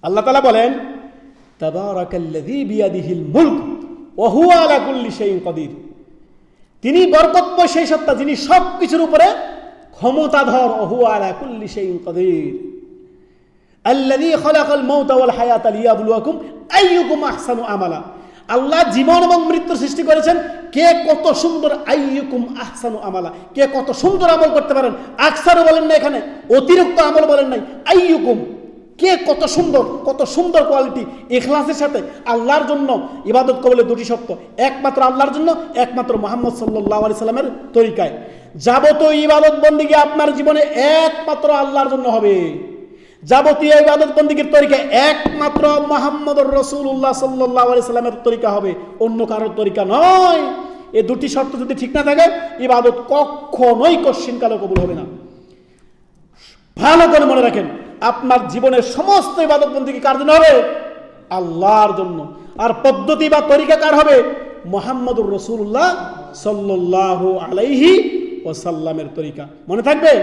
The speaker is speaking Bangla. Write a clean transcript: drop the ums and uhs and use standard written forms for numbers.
আল্লাহ তাআলা বলেন, তাবারাকাল্লাযী বিয়াদিহিল মুলক ওয়া হুয়া আলা কুল্লি শাইইন কাদির। তিনি বরকতময় সেই সত্তা যিনি সব কিছুর উপরে ক্ষমতাধর। ওয়া হুয়া আলা কুল্লি শাইইন কাদির। আল্লাযী খালাকাল মাউতা ওয়াল হায়াতা লিয়াবলুয়াকুম আইয়ুকুম আহসানু আমালা। আল্লাহ জীবন এবং মৃত্যু সৃষ্টি করেছেন কে কত সুন্দর, আইয়ুকুম আহসানু আমালা, কে কত সুন্দর আমল করতে পারেন। আকসারও বলেন না, এখানে অতিরিক্ত আমল বলেন নাই, আইয়ুকুম, কে কত সুন্দর, কত সুন্দর কোয়ালিটি। ইখলাসের সাথে আল্লাহর জন্য ইবাদত কবুলের দুটি শর্ত, একমাত্র আল্লাহর জন্য, একমাত্র মুহাম্মদ সাল্লাল্লাহু আলাইহি সাল্লামের তরিকায়। যাবতীয় ইবাদত বন্দেগী আপনার জীবনে একমাত্র আল্লাহর জন্য হবে। যাবতীয় ইবাদত বন্দেগীর তরিকা একমাত্র মুহাম্মদুর রাসূলুল্লাহ সাল্লাল্লাহু আলাইহি সাল্লামের তরিকা হবে, অন্য কারোর তরিকা নয়। এই দুটি শর্ত যদি ঠিক না থাকে, ইবাদত কখনোই কশ্চিনকালও কবুল হবে না। ভালো করে মনে রাখেন, আপনার জীবনের সমস্ত ইবাদত বন্দেগী কার জন্য হবে? আল্লাহর জন্য। আর পদ্ধতি বা তরিকা কার হবে? মুহাম্মদুর রাসূলুল্লাহ সাল্লাল্লাহু আলাইহি ওয়াসাল্লামের তরিকা। মনে থাকবে?